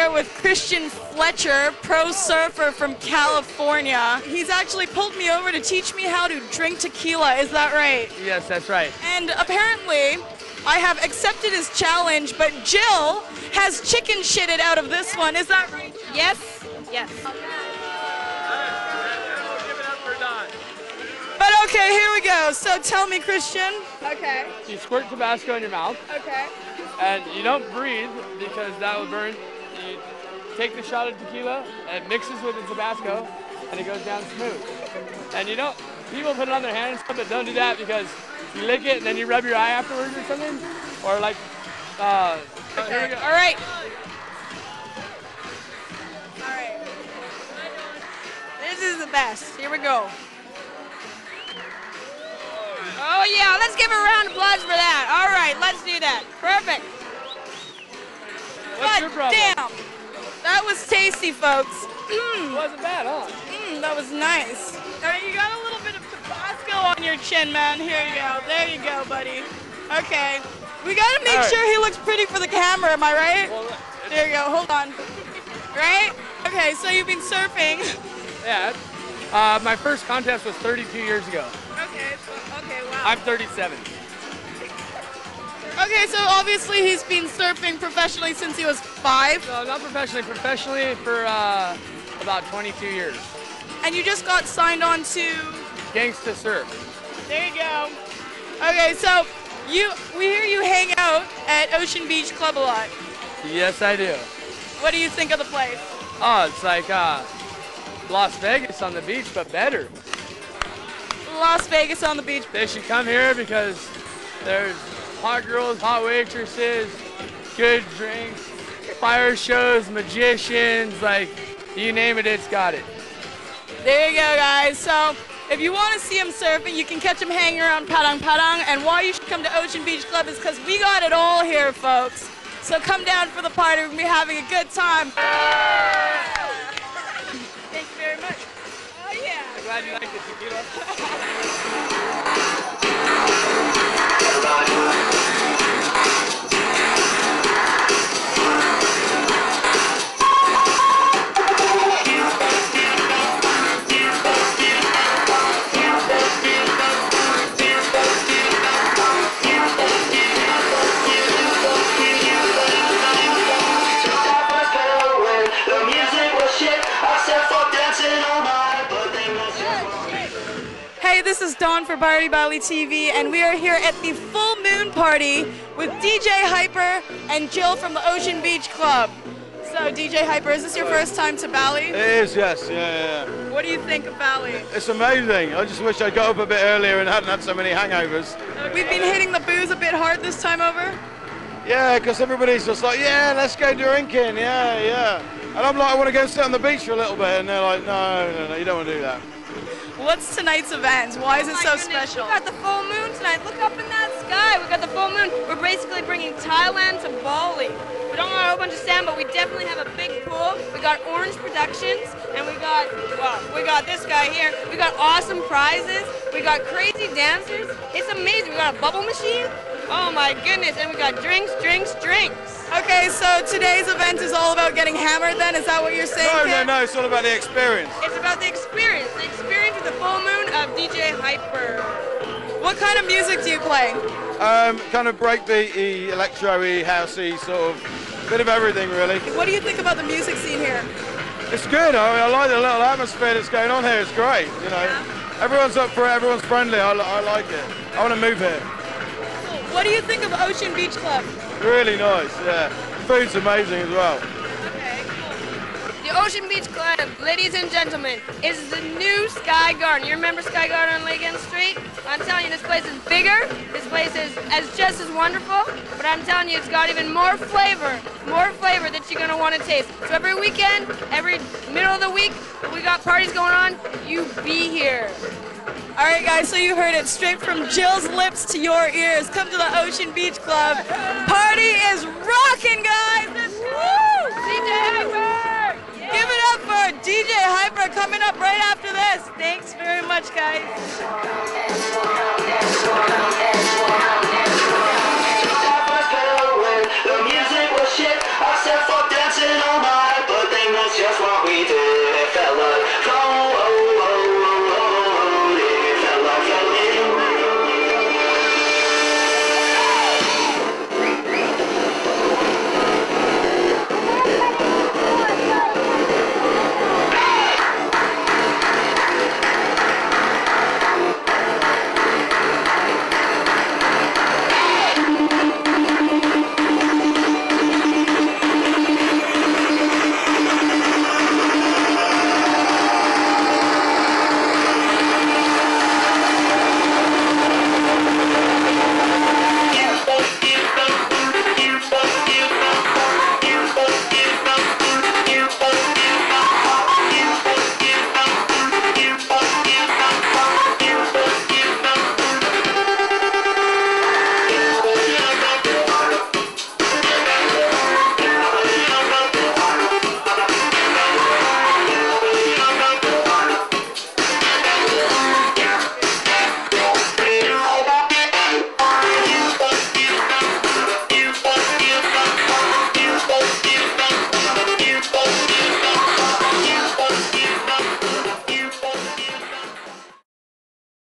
here with Christian Fletcher, pro surfer from California. He's actually pulled me over to teach me how to drink tequila, is that right? Yes, that's right. And apparently, I have accepted his challenge, but Jill has chicken shitted out of this one, is that right? Yes, yes. But okay, here we go. So tell me, Christian. Okay. You squirt Tabasco in your mouth, Okay. and you don't breathe because that will burn. You take the shot of tequila, and it mixes with the Tabasco, and it goes down smooth. And you don't, people put it on their hands, but don't do that because you lick it and then you rub your eye afterwards or something. Or like, here we go. All right. This is the best. Here we go. Oh yeah, let's give a round of applause for that. All right, let's do that. Perfect. What's your problem? Damn. That was tasty, folks. It wasn't bad, huh? That was nice. All right, you got a little bit of Tabasco on your chin, man. Here you go. There you go, buddy. Okay. We got to make sure he looks pretty for the camera, am I right? Well, there you go. Hold on. Right? Okay, so you've been surfing. yeah. My first contest was 32 years ago. Okay, wow. I'm 37. Okay, so obviously he's been surfing professionally since he was 5. No, not professionally. Professionally for about 22 years. And you just got signed on to... Gangsta Surf. There you go. Okay, so we hear you hang out at Ocean Beach Club a lot. Yes, I do. What do you think of the place? Oh, it's like Las Vegas on the beach, but better. Las Vegas on the beach. They should come here because there's hot girls, hot waitresses, good drinks, fire shows, magicians, like you name it, it's got it. There you go, guys. So if you want to see him surfing, you can catch him hanging around Padang Padang. And why you should come to Ocean Beach Club is because we got it all here, folks. So come down for the party. We're going to be having a good time. Thank you very much. Oh, yeah. I'm glad you like the tequila. Hey, this is Dawn for Bali TV, and we are here at the full moon party with DJ Hyper and Jill from the Ocean Beach Club. So, DJ Hyper, is this your first time to Bali? It is, yes, yeah. What do you think of Bali? It's amazing. I just wish I got up a bit earlier and hadn't had so many hangovers. We've been hitting the booze a bit hard this time over? Yeah, because everybody's just like, yeah, let's go drinking, yeah. And I'm like, I want to go sit on the beach for a little bit, and they're like, no, you don't want to do that. What's tonight's event? Why is it so special? We got the full moon tonight. Look up in that sky. We got the full moon. We're basically bringing Thailand to Bali. We don't want a whole bunch of sand, but we definitely have a big pool. We got Orange Productions, and we got this guy here. We got awesome prizes. We got crazy dancers. It's amazing. We got a bubble machine. Oh my goodness. And we got drinks. Okay, so today's event is all about getting hammered then? Is that what you're saying, kid? No, it's all about the experience. It's about the experience with the full moon of DJ Hyper. What kind of music do you play? Kind of breakbeaty, electro-y, housey, sort of, bit of everything really. What do you think about the music scene here? It's good. I mean, I like the little atmosphere that's going on here. It's great, you know. Yeah. Everyone's up for it, everyone's friendly. I like it. I want to move here. What do you think of Ocean Beach Club? Really nice, yeah. Food's amazing as well. Okay, cool. The Ocean Beach Club, ladies and gentlemen, is the new Sky Garden. You remember Sky Garden on Lake End Street? I'm telling you, this place is bigger. This place is just as wonderful, but I'm telling you, it's got even more flavor that you're gonna want to taste. So every weekend, every middle of the week, we got parties going on. You be here. All right, guys, so you heard it straight from Jill's lips to your ears. Come to the Ocean Beach Club. Party is rocking, guys. Woo! DJ Hyper! Yeah. Give it up for DJ Hyper coming up right after this. Thanks very much, guys.